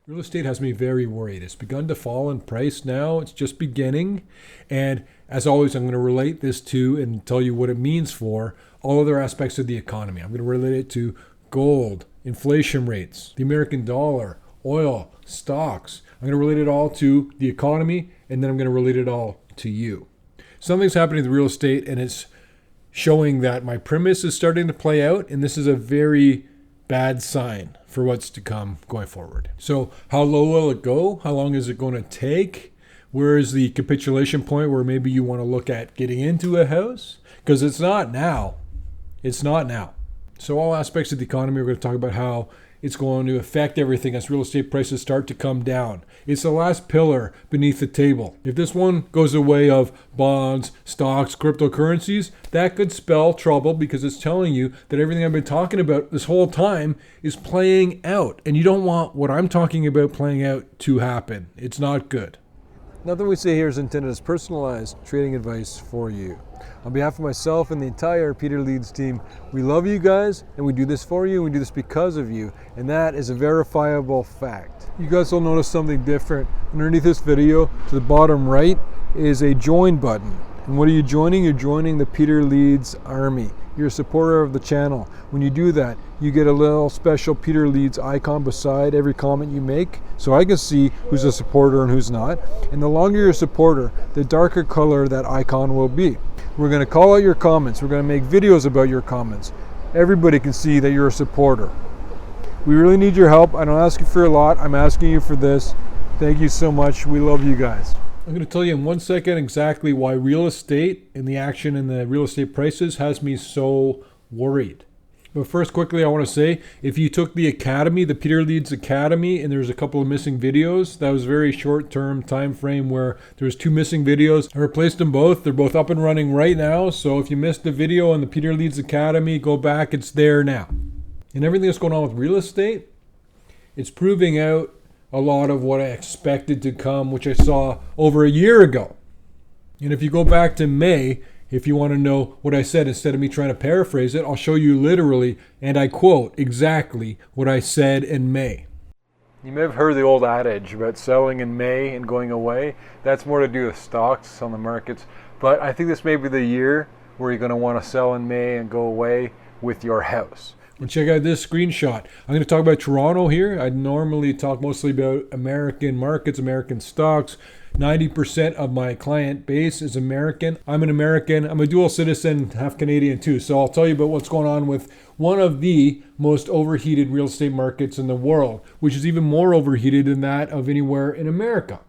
Real estate has me very worried. It's begun to fall in price now. It's just beginning. And as always, I'm going to relate this to and tell you what it means for all other aspects of the economy. I'm going to relate it to gold, inflation rates, the American dollar, oil, stocks. I'm going to relate it all to the economy, and then I'm going to relate it all to you. Something's happening with real estate, and it's showing that my premise is starting to play out, and this is a very bad sign for what's to come going forward. So how low will it go? How long is it going to take? Where is the capitulation point where maybe you want to look at getting into a house? Because it's not now. It's not now. So all aspects of the economy, we're going to talk about how it's going to affect everything as real estate prices start to come down. It's the last pillar beneath the table. If this one goes the way of bonds, stocks, cryptocurrencies, that could spell trouble because it's telling you that everything I've been talking about this whole time is playing out. And you don't want what I'm talking about playing out to happen. It's not good. Nothing we say here is intended as personalized trading advice for you. On behalf of myself and the entire Peter Leeds team, we love you guys and we do this for you and we do this because of you, and that is a verifiable fact. You guys will notice something different. Underneath this video, to the bottom right, is a join button. And what are you joining? You're joining the Peter Leeds Army. You're a supporter of the channel. When you do that, you get a little special Peter Leeds icon beside every comment you make, so I can see who's a supporter and who's not. And the longer you're a supporter, the darker color that icon will be. We're going to call out your comments. We're going to make videos about your comments. Everybody can see that you're a supporter. We really need your help. I don't ask you for a lot. I'm asking you for this. Thank you so much. We love you guys. I'm going to tell you in 1 second exactly why real estate and the action in the real estate prices has me so worried. But first, quickly, I want to say, if you took the Academy, the Peter Leeds Academy, and there's a couple of missing videos, that was a very short-term time frame where there was 2 missing videos. I replaced them both. They're both up and running right now. So if you missed the video on the Peter Leeds Academy, go back. It's there now. And everything that's going on with real estate, it's proving out a lot of what I expected to come, which I saw over a year ago. And if you go back to May, if you want to know what I said, instead of me trying to paraphrase it, I'll show you literally, and I quote exactly what I said in May. You may have heard the old adage about selling in May and going away. That's more to do with stocks on the markets. But I think this may be the year where you're going to want to sell in May and go away with your house. And check out this screenshot. I'm going to talk about Toronto here. I normally talk mostly about American markets, American stocks. 90% of my client base is American. I'm an American. I'm a dual citizen, half Canadian too. So I'll tell you about what's going on with one of the most overheated real estate markets in the world, which is even more overheated than that of anywhere in America.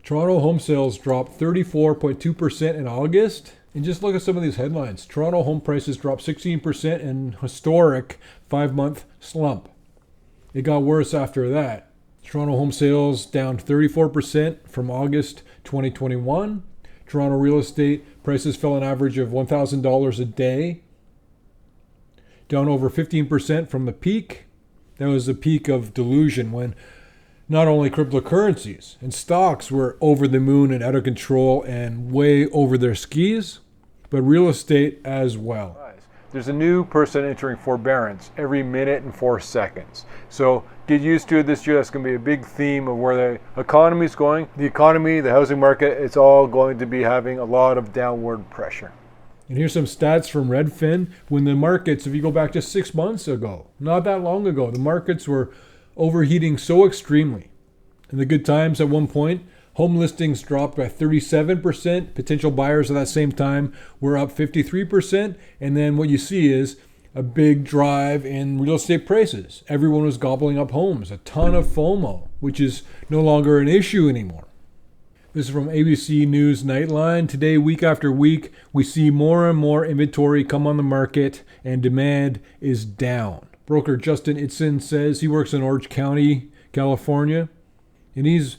Toronto home sales dropped 34.2% in August. And just look at some of these headlines. Toronto home prices dropped 16% in historic 5-month slump. It got worse after that. Toronto home sales down 34% from August 2021. Toronto real estate prices fell an average of $1,000 a day, down over 15% from the peak. That was the peak of delusion when not only cryptocurrencies and stocks were over the moon and out of control and way over their skis, but real estate as well. There's a new person entering forbearance every minute and 4 seconds. So get used to it this year. That's going to be a big theme of where the economy is going. The economy, the housing market, it's all going to be having a lot of downward pressure. And here's some stats from Redfin. When the markets, if you go back just 6 months ago, not that long ago, the markets were overheating so extremely. In the good times at one point, home listings dropped by 37%. Potential buyers at that same time were up 53%. And then what you see is a big drive in real estate prices. Everyone was gobbling up homes. A ton of FOMO, which is no longer an issue anymore. This is from ABC News Nightline. Today, week after week, we see more and more inventory come on the market and demand is down. Broker Justin Itzen says he works in Orange County, California, and he's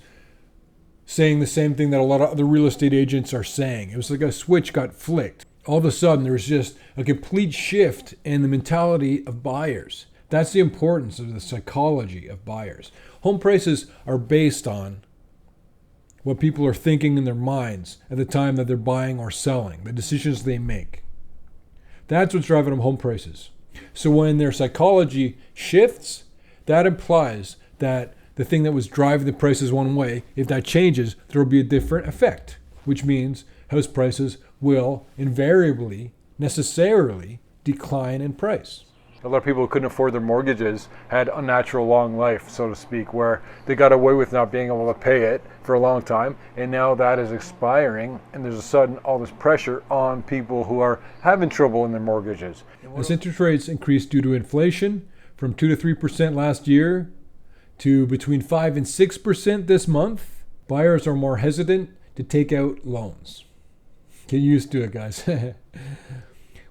saying the same thing that a lot of other real estate agents are saying. It was like a switch got flicked. All of a sudden, there's just a complete shift in the mentality of buyers. That's the importance of the psychology of buyers. Home prices are based on what people are thinking in their minds at the time that they're buying or selling, the decisions they make. That's what's driving up home prices. So when their psychology shifts, that implies that the thing that was driving the prices one way, if that changes, there will be a different effect, which means house prices will invariably, necessarily decline in price. A lot of people who couldn't afford their mortgages had unnatural long life, so to speak, where they got away with not being able to pay it for a long time, and now that is expiring, and there's a sudden all this pressure on people who are having trouble in their mortgages. As interest rates increased due to inflation from 2 to 3% last year to between 5 and 6% this month, buyers are more hesitant to take out loans. Get used to it, guys.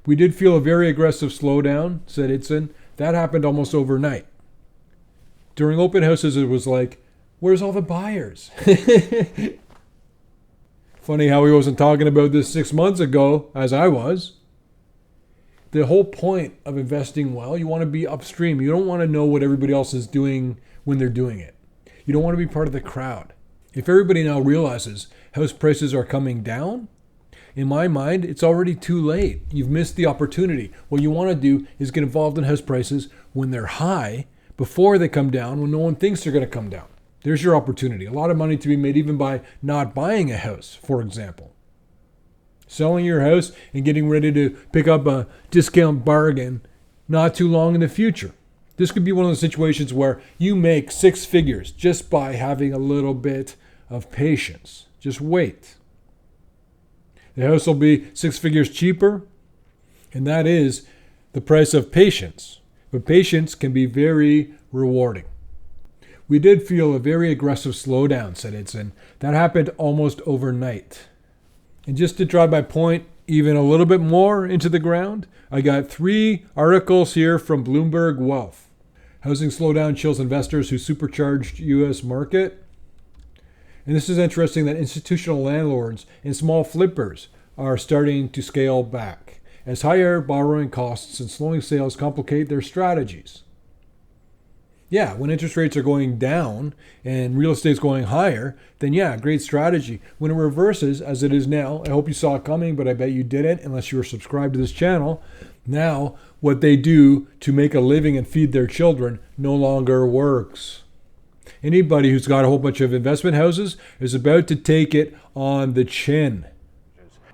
We did feel a very aggressive slowdown, said Itson. That happened almost overnight. During open houses, it was like, where's all the buyers? Funny how he wasn't talking about this 6 months ago, as I was. The whole point of investing well, you want to be upstream. You don't want to know what everybody else is doing when they're doing it. You don't want to be part of the crowd. If everybody now realizes house prices are coming down, in my mind, it's already too late. You've missed the opportunity. What you want to do is get involved in house prices when they're high, before they come down, when no one thinks they're going to come down. There's your opportunity. A lot of money to be made even by not buying a house, for example. Selling your house and getting ready to pick up a discount bargain not too long in the future. This could be one of those situations where you make 6 figures just by having a little bit of patience. Just wait. The house will be 6 figures cheaper, and that is the price of patience. But patience can be very rewarding. We did feel a very aggressive slowdown, said Itson. That happened almost overnight. And just to drive my point even a little bit more into the ground, I got 3 articles here from Bloomberg Wealth. Housing slowdown chills investors who supercharged U.S. market. And this is interesting that institutional landlords and small flippers are starting to scale back as higher borrowing costs and slowing sales complicate their strategies. Yeah, when interest rates are going down and real estate's going higher, then yeah, great strategy. When it reverses, as it is now, I hope you saw it coming, but I bet you didn't unless you were subscribed to this channel. Now, what they do to make a living and feed their children no longer works. Anybody who's got a whole bunch of investment houses is about to take it on the chin.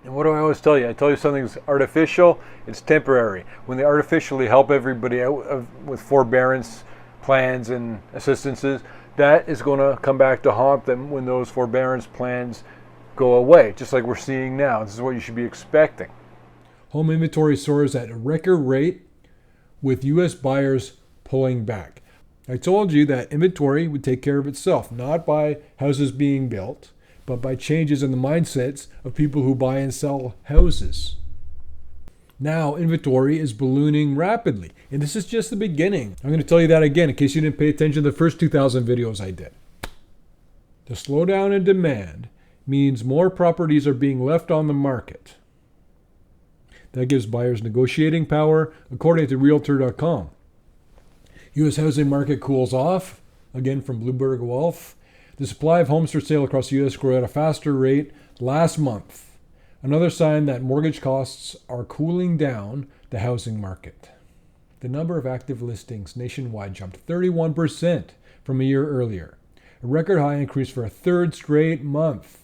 And what do I always tell you? I tell you something's artificial, it's temporary. When they artificially help everybody out with forbearance plans and assistances, that is going to come back to haunt them when those forbearance plans go away, just like we're seeing now. This is what you should be expecting. Home inventory soars at a record rate with U.S. buyers pulling back. I told you that inventory would take care of itself, not by houses being built, but by changes in the mindsets of people who buy and sell houses. Now, inventory is ballooning rapidly, and this is just the beginning. I'm going to tell you that again in case you didn't pay attention to the first 2,000 videos I did. The slowdown in demand means more properties are being left on the market. That gives buyers negotiating power, according to Realtor.com. U.S. housing market cools off, again from Bloomberg Wealth. The supply of homes for sale across the U.S. grew at a faster rate last month. Another sign that mortgage costs are cooling down the housing market. The number of active listings nationwide jumped 31% from a year earlier, a record high increase for a 3rd straight month.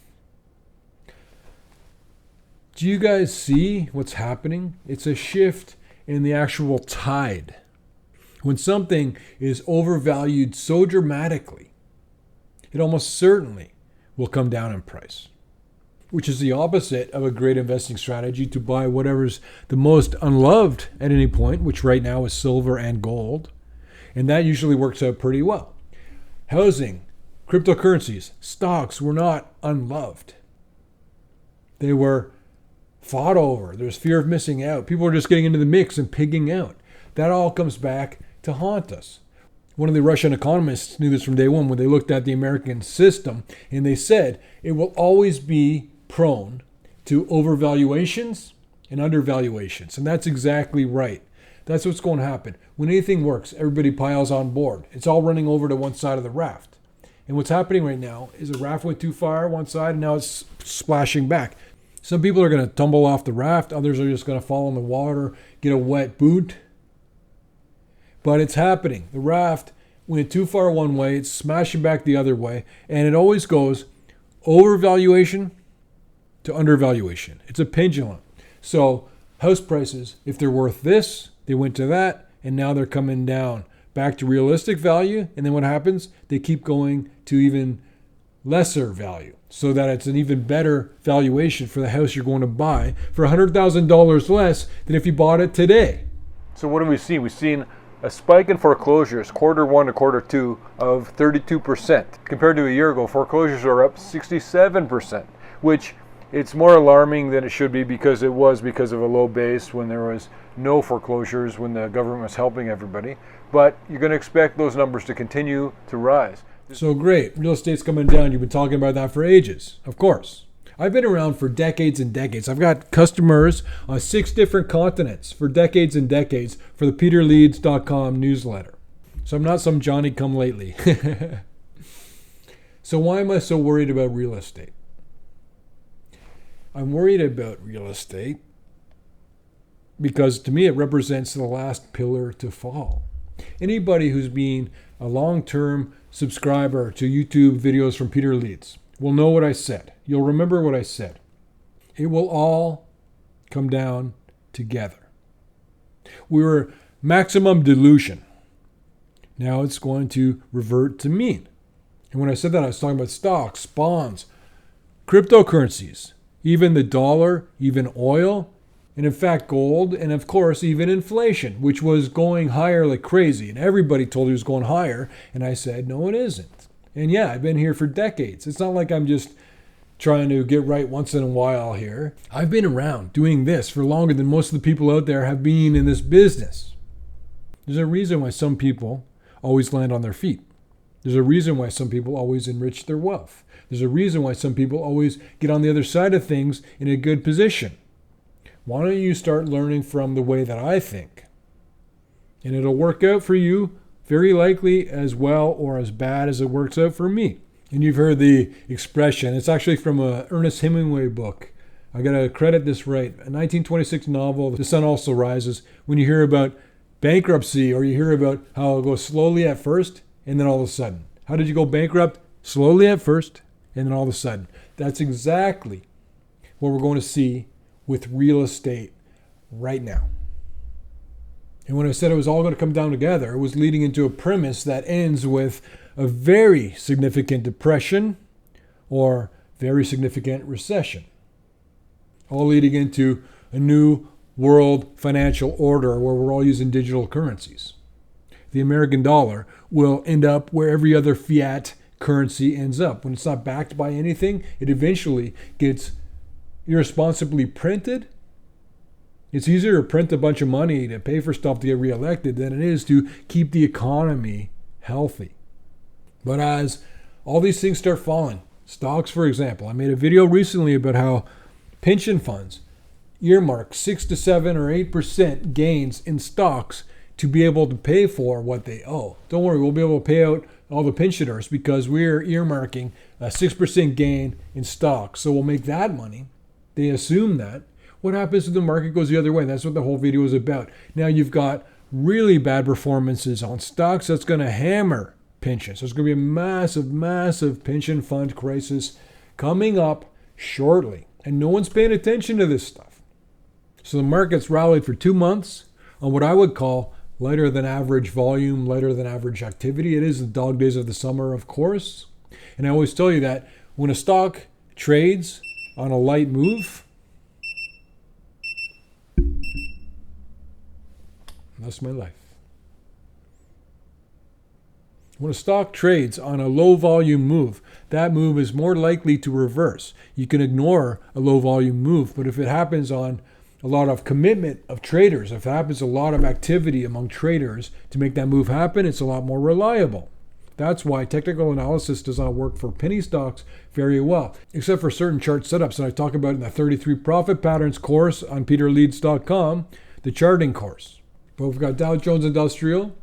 Do you guys see what's happening? It's a shift in the actual tide. When something is overvalued so dramatically, it almost certainly will come down in price, which is the opposite of a great investing strategy to buy whatever's the most unloved at any point, which right now is silver and gold. And that usually works out pretty well. Housing, cryptocurrencies, stocks were not unloved. They were fought over. There's fear of missing out. People are just getting into the mix and pigging out. That all comes back to haunt us. One of the Russian economists knew this from day one when they looked at the American system, and they said it will always be prone to overvaluations and undervaluations. And that's exactly right. That's what's going to happen. When anything works, everybody piles on board. It's all running over to one side of the raft. And what's happening right now is the raft went too far one side and now it's splashing back. Some people are going to tumble off the raft. Others are just going to fall in the water, get a wet boot. But it's happening. The raft went too far one way, it's smashing back the other way, and it always goes overvaluation to undervaluation. It's a pendulum. So house prices, if they're worth this, they went to that, and now they're coming down back to realistic value. And then what happens? They keep going to even lesser value, so that it's an even better valuation for the house you're going to buy for $100,000 less than if you bought it today. So what do we see? We've seen a spike in foreclosures, Q1 to Q2 of 32%. Compared to a year ago, foreclosures are up 67%, which it's more alarming than it should be because it was because of a low base when there was no foreclosures, when the government was helping everybody. But you're going to expect those numbers to continue to rise. So great, real estate's coming down. You've been talking about that for ages, of course. I've been around for decades and decades. I've got customers on 6 different continents for decades and decades for the peterleeds.com newsletter. So I'm not some Johnny come lately. So why am I so worried about real estate? I'm worried about real estate because to me it represents the last pillar to fall. Anybody who's been a long-term subscriber to YouTube videos from Peter Leeds will know what I said. You'll remember what I said. It will all come down together. We were maximum delusion. Now it's going to revert to mean. And when I said that, I was talking about stocks, bonds, cryptocurrencies, even the dollar, even oil, and in fact gold, and of course even inflation, which was going higher like crazy. And everybody told me it was going higher, and I said, no, it isn't. And yeah, I've been here for decades. It's not like I'm just trying to get right once in a while here. I've been around doing this for longer than most of the people out there have been in this business. There's a reason why some people always land on their feet. There's a reason why some people always enrich their wealth. There's a reason why some people always get on the other side of things in a good position. Why don't you start learning from the way that I think? And it'll work out for you very likely as well or as bad as it works out for me. And you've heard the expression. It's actually from a Ernest Hemingway book. I got to credit this right. A 1926 novel, The Sun Also Rises. When you hear about bankruptcy or you hear about how it'll go slowly at first and then all of a sudden. How did you go bankrupt? Slowly at first and then all of a sudden. That's exactly what we're going to see with real estate right now. And when I said it was all going to come down together, it was leading into a premise that ends with a very significant depression or very significant recession. All leading into a new world financial order where we're all using digital currencies. The American dollar will end up where every other fiat currency ends up. When it's not backed by anything, it eventually gets irresponsibly printed. It's easier to print a bunch of money to pay for stuff to get reelected than it is to keep the economy healthy. But as all these things start falling, stocks, for example, I made a video recently about how pension funds earmark 6 to 7 or 8% gains in stocks to be able to pay for what they owe. Don't worry, we'll be able to pay out all the pensioners because we're earmarking a 6% gain in stocks. So we'll make that money. They assume that. What happens if the market goes the other way? That's what the whole video is about. Now you've got really bad performances on stocks. That's going to hammer pensions. There's going to be a massive, massive pension fund crisis coming up shortly. And no one's paying attention to this stuff. So the market's rallied for 2 months on what I would call lighter than average volume, lighter than average activity. It is the dog days of the summer, of course. And I always tell you that when a stock trades on a light move, that's my life. When a stock trades on a low volume move, that move is more likely to reverse. You can ignore a low volume move, but if it happens on a lot of commitment of traders, if it happens a lot of activity among traders to make that move happen, it's a lot more reliable. That's why technical analysis does not work for penny stocks very well, except for certain chart setups that I talk about in the 33 Profit Patterns course on peterleeds.com, the charting course. But we've got Dow Jones Industrial.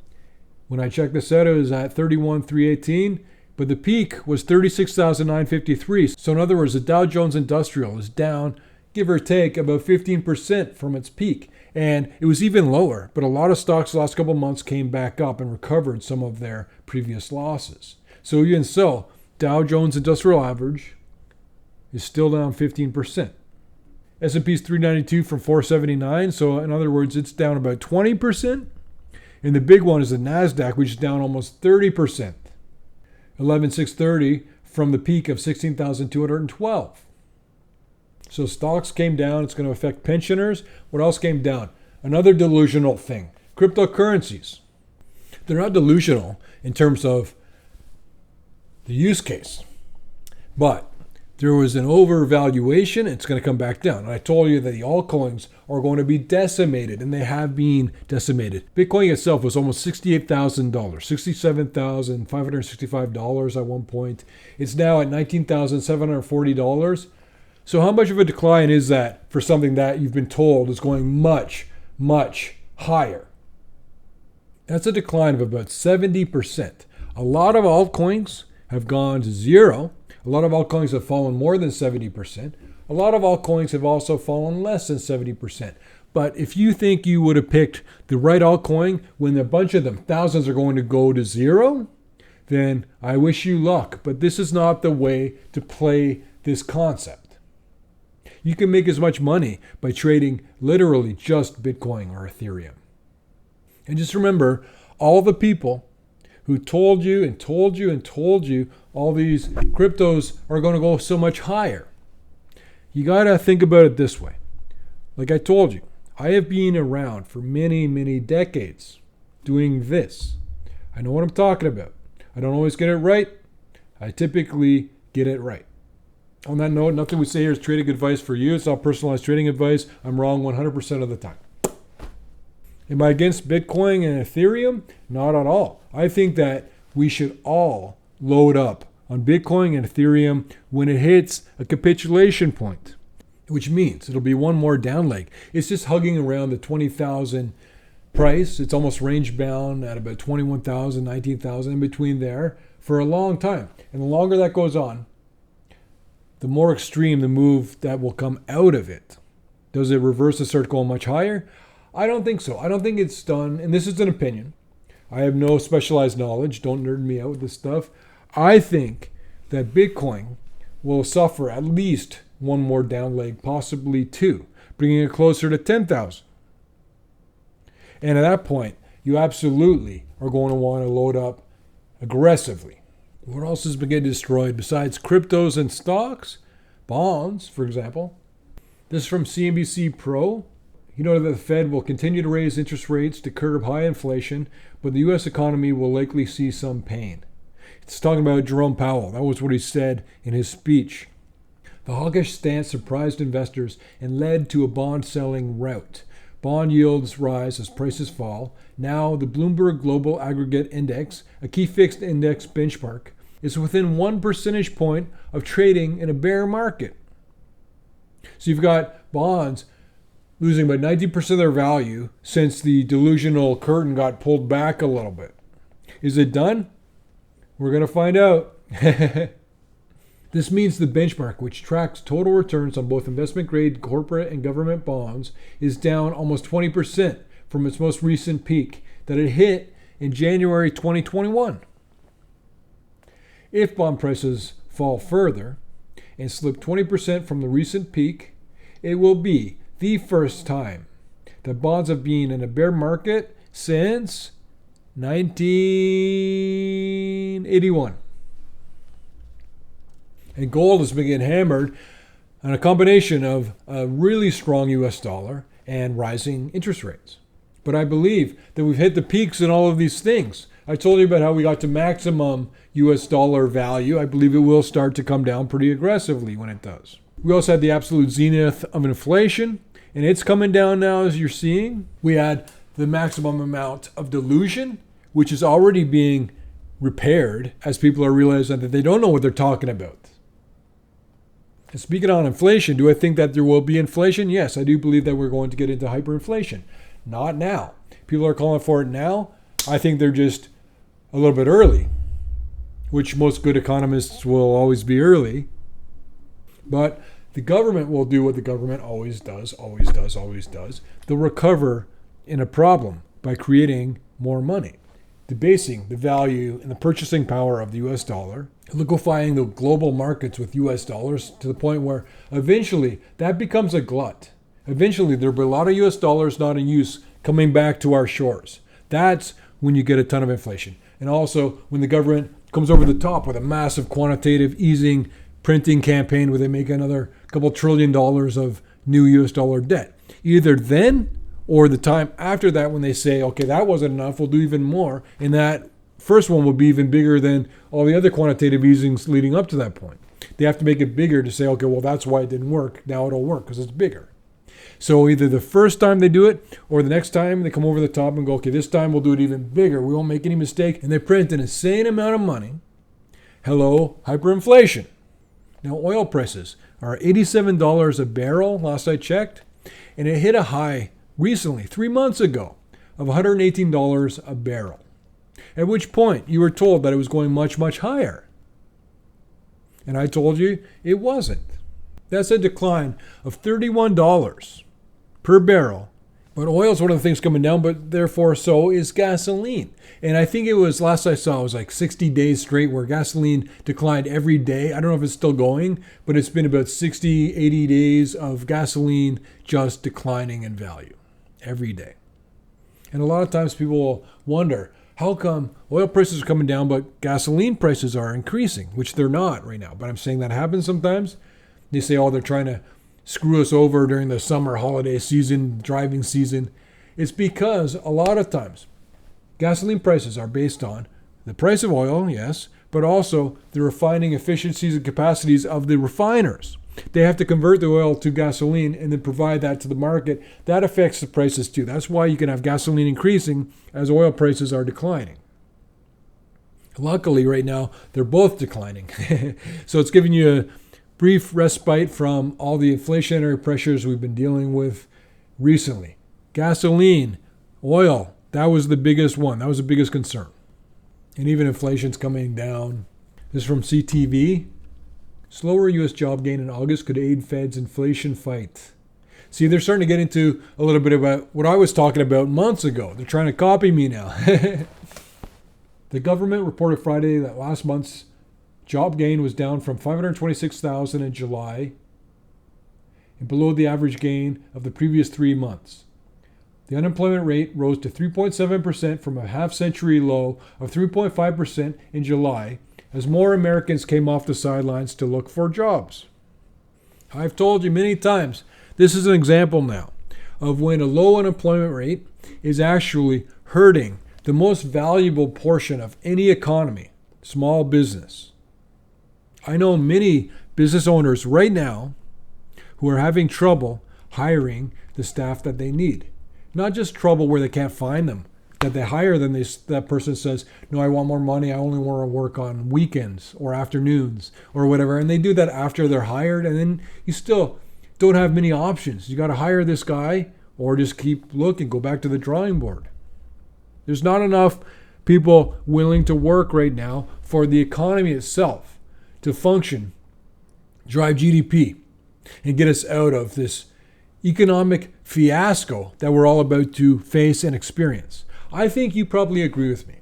When I checked this out, it was at 31,318, but the peak was 36,953. So in other words, the Dow Jones Industrial is down, give or take, about 15% from its peak. And it was even lower, but a lot of stocks the last couple of months came back up and recovered some of their previous losses. So even so, Dow Jones Industrial Average is still down 15%. S&P's 392 from 479, so in other words, it's down about 20%. And the big one is the NASDAQ, which is down almost 30%. 11,630 from the peak of 16,212. So stocks came down. It's going to affect pensioners. What else came down? Another delusional thing. Cryptocurrencies. They're not delusional in terms of the use case. But there was an overvaluation. It's going to come back down. And I told you that the altcoins are going to be decimated, and they have been decimated. Bitcoin itself was almost $68,000, $67,565 at one point. It's now at $19,740. So how much of a decline is that for something that you've been told is going much, much higher? That's a decline of about 70%. A lot of altcoins have gone to zero. A lot of altcoins have fallen more than 70%. A lot of altcoins have also fallen less than 70%. But if you think you would have picked the right altcoin when a bunch of them, thousands, are going to go to zero, then I wish you luck. But this is not the way to play this concept. You can make as much money by trading literally just Bitcoin or Ethereum. And just remember, all the people who told you and told you and told you all these cryptos are going to go so much higher. You got to think about it this way. Like I told you, I have been around for many, many decades doing this. I know what I'm talking about. I don't always get it right. I typically get it right. On that note, nothing we say here is trading advice for you. It's not personalized trading advice. I'm wrong 100% of the time. Am I against Bitcoin and Ethereum? Not at all. I think that we should all load up on Bitcoin and Ethereum when it hits a capitulation point, which means it'll be one more down leg. It's just hugging around the 20,000 price. It's almost range bound at about 21,000, 19,000, in between there for a long time. And the longer that goes on, the more extreme the move that will come out of it. Does it reverse and start going much higher? I don't think so. I don't think it's done, and this is an opinion. I have no specialized knowledge. Don't nerd me out with this stuff. I think that Bitcoin will suffer at least one more down leg, possibly two, bringing it closer to 10,000. And at that point, you absolutely are going to want to load up aggressively. What else has been getting destroyed besides cryptos and stocks? Bonds, for example. This is from CNBC Pro. You know that the Fed will continue to raise interest rates to curb high inflation, but the U.S. economy will likely see some pain. It's talking about Jerome Powell. That was what he said in his speech. The hawkish stance surprised investors and led to a bond-selling rout. Bond yields rise as prices fall. Now, the Bloomberg Global Aggregate Index, a key fixed index benchmark, is within 1 percentage point of trading in a bear market. So you've got bonds losing about 90% of their value since the delusional curtain got pulled back a little bit. Is it done? We're going to find out. This means the benchmark, which tracks total returns on both investment-grade corporate and government bonds, is down almost 20% from its most recent peak that it hit in January 2021. If bond prices fall further and slip 20% from the recent peak, it will be the first time that bonds have been in a bear market since 1981. And gold has been getting hammered on a combination of a really strong US dollar and rising interest rates. But I believe that we've hit the peaks in all of these things. I told you about how we got to maximum US dollar value. I believe it will start to come down pretty aggressively when it does. We also had the absolute zenith of inflation, and it's coming down now, as you're seeing. We had the maximum amount of delusion, which is already being repaired as people are realizing that they don't know what they're talking about. And speaking on inflation, do I think that there will be inflation? Yes, I do believe that we're going to get into hyperinflation. Not now. People are calling for it now. I think they're just a little bit early, which most good economists will always be early. But The government will do what the government always does. They'll recover in a problem by creating more money, debasing the value and the purchasing power of the US dollar, liquefying the global markets with US dollars to the point where eventually that becomes a glut. Eventually there'll be a lot of US dollars not in use coming back to our shores. That's when you get a ton of inflation. And also when the government comes over the top with a massive quantitative easing printing campaign where they make another couple $1 trillion of new US dollar debt. Either then or the time after that when they say, okay, that wasn't enough, we'll do even more. And that first one will be even bigger than all the other quantitative easings leading up to that point. They have to make it bigger to say, okay, well, that's why it didn't work. Now it'll work because it's bigger. So either the first time they do it or the next time they come over the top and go, okay, this time we'll do it even bigger. We won't make any mistake. And they print an insane amount of money. Hello, hyperinflation. Now oil prices are $87 a barrel last I checked. And it hit a high recently, 3 months ago, of $118 a barrel. At which point you were told that it was going much, much higher. And I told you it wasn't. That's a decline of $31 per barrel. But oil is one of the things coming down, but therefore so is gasoline. And I think it was, last I saw, it was like 60 days straight where gasoline declined every day. I don't know if it's still going, but it's been about 60, 80 days of gasoline just declining in value every day. And a lot of times people will wonder, how come oil prices are coming down, but gasoline prices are increasing, which they're not right now. But I'm saying that happens sometimes. They say, oh, they're trying to screw us over during the summer holiday season, driving season. It's because a lot of times gasoline prices are based on the price of oil, yes, but also the refining efficiencies and capacities of the refiners. They have to convert the oil to gasoline and then provide that to the market. That affects the prices too. That's why you can have gasoline increasing as oil prices are declining. Luckily, right now, they're both declining. So it's giving you a brief respite from all the inflationary pressures we've been dealing with recently. Gasoline, oil, that was the biggest one. That was the biggest concern. And even inflation's coming down. This is from CTV. Slower U.S. job gain in August could aid Fed's inflation fight. See, they're starting to get into a little bit about what I was talking about months ago. They're trying to copy me now. The government reported Friday that last month's job gain was down from 526,000 in July and below the average gain of the previous 3 months. The unemployment rate rose to 3.7% from a half-century low of 3.5% in July as more Americans came off the sidelines to look for jobs. I've told you many times, this is an example now of when a low unemployment rate is actually hurting the most valuable portion of any economy, small business. I know many business owners right now who are having trouble hiring the staff that they need. Not just trouble where they can't find them, that they hire them, that person says, no, I want more money, I only want to work on weekends or afternoons or whatever. And they do that after they're hired, and then you still don't have many options. You got to hire this guy or just keep looking, go back to the drawing board. There's not enough people willing to work right now for the economy itself to function, drive GDP, and get us out of this economic fiasco that we're all about to face and experience. I think you probably agree with me.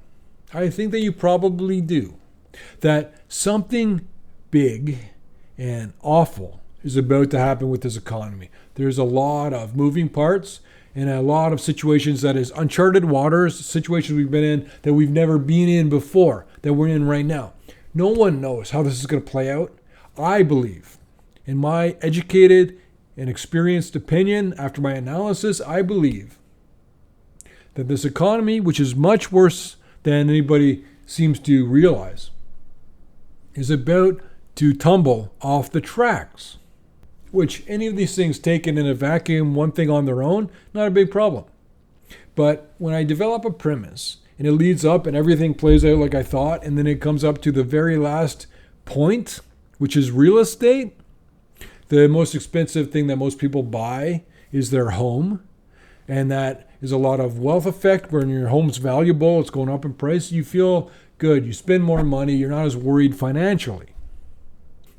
I think that you probably do. That something big and awful is about to happen with this economy. There's a lot of moving parts and a lot of situations that is uncharted waters, situations we've been in that we've never been in before, that we're in right now. No one knows how this is going to play out. I believe, in my educated and experienced opinion, after my analysis, I believe that this economy, which is much worse than anybody seems to realize, is about to tumble off the tracks. Which any of these things taken in a vacuum, one thing on their own, not a big problem. But when I develop a premise and it leads up and everything plays out like I thought, and then it comes up to the very last point, which is real estate, the most expensive thing that most people buy is their home. And that is a lot of wealth effect. When your home's valuable, it's going up in price, you feel good. You spend more money. You're not as worried financially.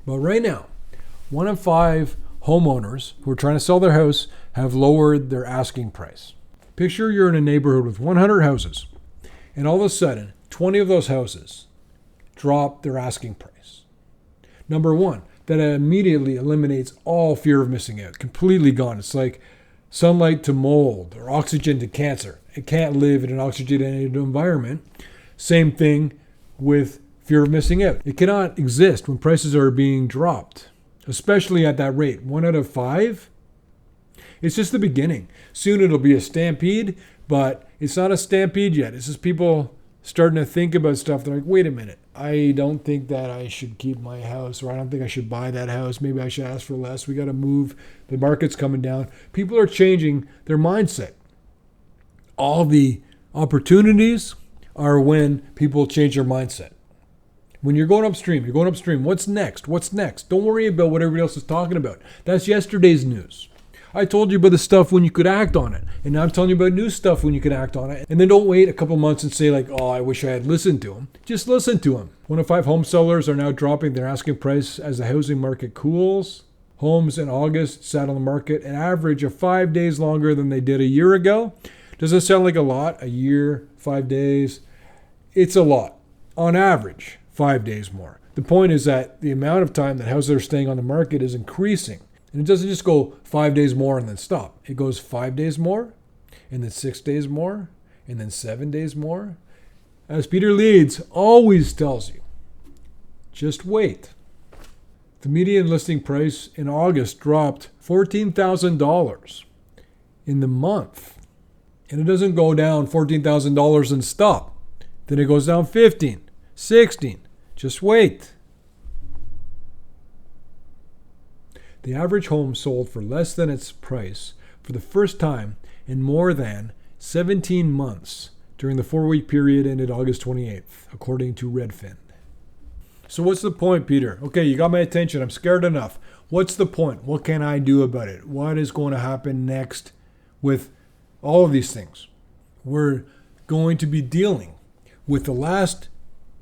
But right now, 1 in 5 homeowners who are trying to sell their house have lowered their asking price. Picture you're in a neighborhood with 100 houses, and all of a sudden, 20 of those houses drop their asking price. Number one, that immediately eliminates all fear of missing out. Completely gone. It's like sunlight to mold or oxygen to cancer. It can't live in an oxygenated environment. Same thing with fear of missing out. It cannot exist when prices are being dropped, especially at that rate. 1 out of 5? It's just the beginning. Soon it'll be a stampede, but it's not a stampede yet. It's just people starting to think about stuff. They're like, wait a minute, I don't think that I should keep my house, or I don't think I should buy that house. Maybe I should ask for less. We got to move. The market's coming down. People are changing their mindset. All the opportunities are when people change their mindset. When you're going upstream, What's next? What's next? Don't worry about what everybody else is talking about. That's yesterday's news. I told you about the stuff when you could act on it. And now I'm telling you about new stuff when you could act on it. And then don't wait a couple months and say like, oh, I wish I had listened to him. Just listen to him. 1 in 5 home sellers are now dropping their asking price as the housing market cools. Homes in August sat on the market an average of 5 days longer than they did a year ago. Does it sound like a lot? A year, 5 days? It's a lot. On average, 5 days more. The point is that the amount of time that houses are staying on the market is increasing. And it doesn't just go 5 days more and then stop. It goes 5 days more, and then 6 days more, and then 7 days more. As Peter Leeds always tells you, just wait. The median listing price in August dropped $14,000 in the month. And it doesn't go down $14,000 and stop. Then it goes down 15, 16. Just wait. The average home sold for less than its price for the first time in more than 17 months during the 4-week period ended August 28th, according to Redfin. So what's the point, Peter? Okay, you got my attention. I'm scared enough. What's the point? What can I do about it? What is going to happen next with all of these things? We're going to be dealing with the last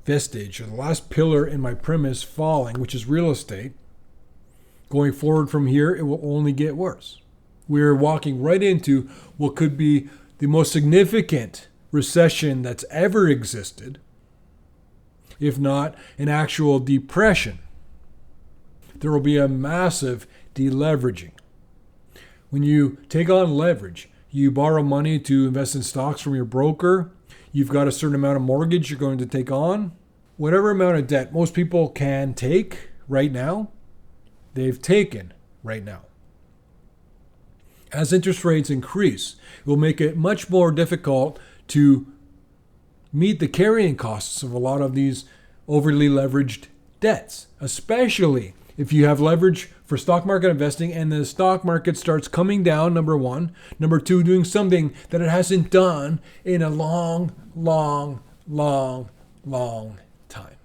vestige or the last pillar in my premise falling, which is real estate. Going forward from here, it will only get worse. We're walking right into what could be the most significant recession that's ever existed, if not an actual depression. There will be a massive deleveraging. When you take on leverage, you borrow money to invest in stocks from your broker, you've got a certain amount of mortgage you're going to take on. Whatever amount of debt most people can take right now, they've taken right now. As interest rates increase, it will make it much more difficult to meet the carrying costs of a lot of these overly leveraged debts, especially if you have leverage for stock market investing and the stock market starts coming down, number one. Number two, doing something that it hasn't done in a long time.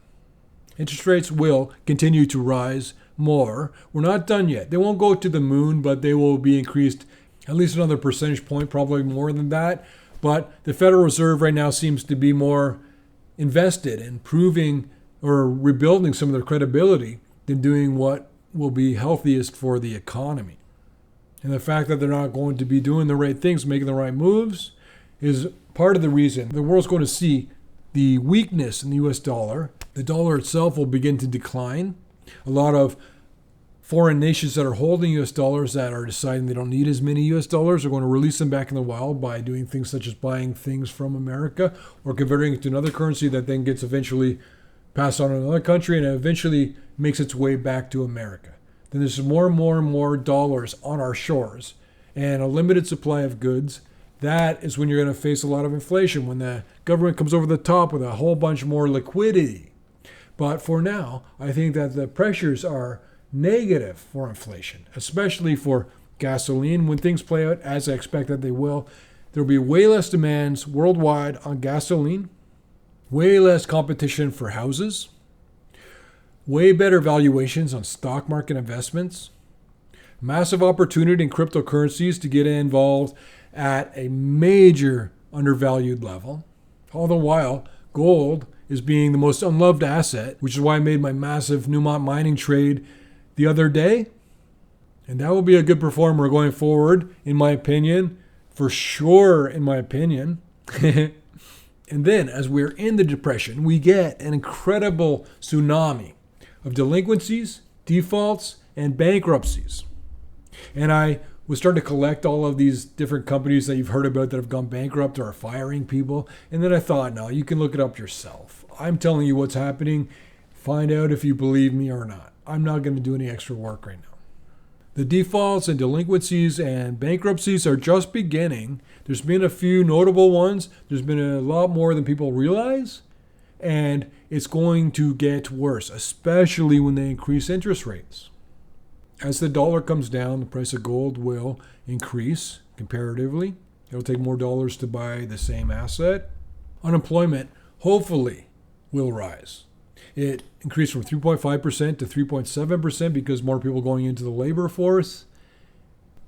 Interest rates will continue to rise more. We're not done yet. They won't go to the moon, but they will be increased at least another percentage point, probably more than that. But the Federal Reserve right now seems to be more invested in proving or rebuilding some of their credibility than doing what will be healthiest for the economy. And the fact that they're not going to be doing the right things, making the right moves, is part of the reason the world's going to see the weakness in the US dollar. The dollar itself will begin to decline. A lot of foreign nations that are holding US dollars that are deciding they don't need as many US dollars are going to release them back in the wild by doing things such as buying things from America or converting it to another currency that then gets eventually passed on to another country and eventually makes its way back to America. Then there's more and more dollars on our shores and a limited supply of goods. That is when you're going to face a lot of inflation, when the government comes over the top with a whole bunch more liquidity. But for now, I think that the pressures are negative for inflation, especially for gasoline. When things play out as I expect that they will, there will be way less demands worldwide on gasoline, way less competition for houses, way better valuations on stock market investments, massive opportunity in cryptocurrencies to get involved at a major undervalued level. All the while, gold is being the most unloved asset, which is why I made my massive Newmont mining trade the other day. And that will be a good performer going forward, in my opinion, for sure, in my opinion. And then, as we're in the depression, we get an incredible tsunami of delinquencies, defaults, and bankruptcies. And I was starting to collect all of these different companies that you've heard about that have gone bankrupt or are firing people. And then I thought, no, you can look it up yourself. I'm telling you what's happening. Find out if you believe me or not. I'm not going to do any extra work right now. The defaults and delinquencies and bankruptcies are just beginning. There's been a few notable ones. There's been a lot more than people realize. And it's going to get worse, especially when they increase interest rates. As the dollar comes down, the price of gold will increase comparatively. It'll take more dollars to buy the same asset. Unemployment, hopefully, will rise. It increased from 3.5% to 3.7% because more people going into the labor force.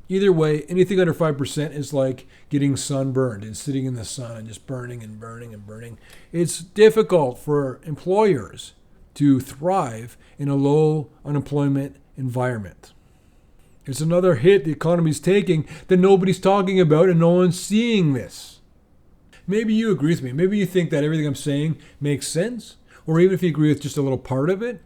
Either way, anything under 5% is like getting sunburned and sitting in the sun and just burning and burning and burning. It's difficult for employers to thrive in a low unemployment environment. It's another hit the economy's taking that nobody's talking about and no one's seeing this. Maybe you agree with me. Maybe you think that everything I'm saying makes sense. Or even if you agree with just a little part of it,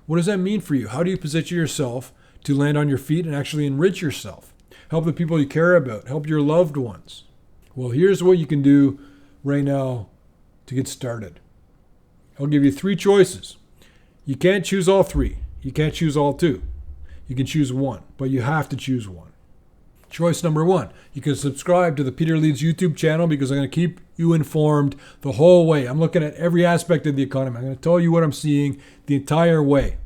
what does that mean for you? How do you position yourself to land on your feet and actually enrich yourself? Help the people you care about. Help your loved ones. Well, here's what you can do right now to get started. I'll give you 3 choices. You can't choose all 3. You can't choose all 2. You can choose one, but you have to choose one. Choice number 1, you can subscribe to the Peter Leeds YouTube channel because I'm going to keep you informed the whole way. I'm looking at every aspect of the economy. I'm going to tell you what I'm seeing the entire way.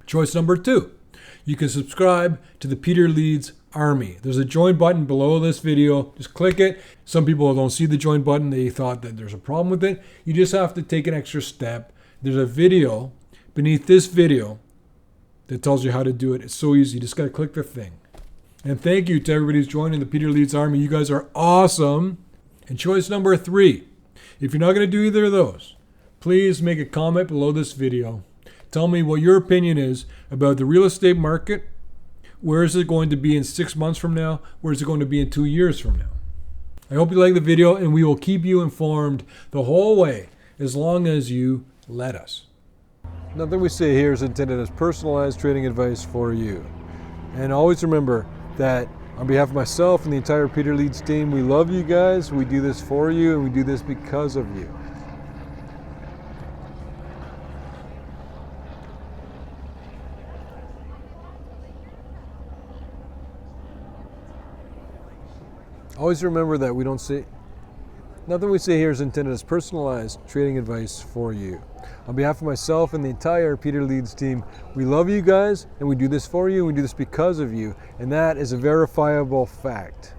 Choice number 2, you can subscribe to the Peter Leeds Army. There's a join button below this video. Just click it. Some people don't see the join button. They thought that there's a problem with it. You just have to take an extra step. There's a video beneath this video that tells you how to do it. It's so easy. You just got to click the thing. And thank you to everybody who's joining the Peter Leeds Army. You guys are awesome. And choice number 3, if you're not going to do either of those, please make a comment below this video. Tell me what your opinion is about the real estate market. Where is it going to be in 6 months from now? Where is it going to be in 2 years from now? I hope you like the video, and we will keep you informed the whole way as long as you let us. Nothing we say here is intended as personalized trading advice for you. And always remember that on behalf of myself and the entire Peter Leeds team, we love you guys, we do this for you, and we do this because of you. Always remember that we don't say, nothing we say here is intended as personalized trading advice for you. On behalf of myself and the entire Peter Leeds team, we love you guys and we do this for you and we do this because of you. And that is a verifiable fact.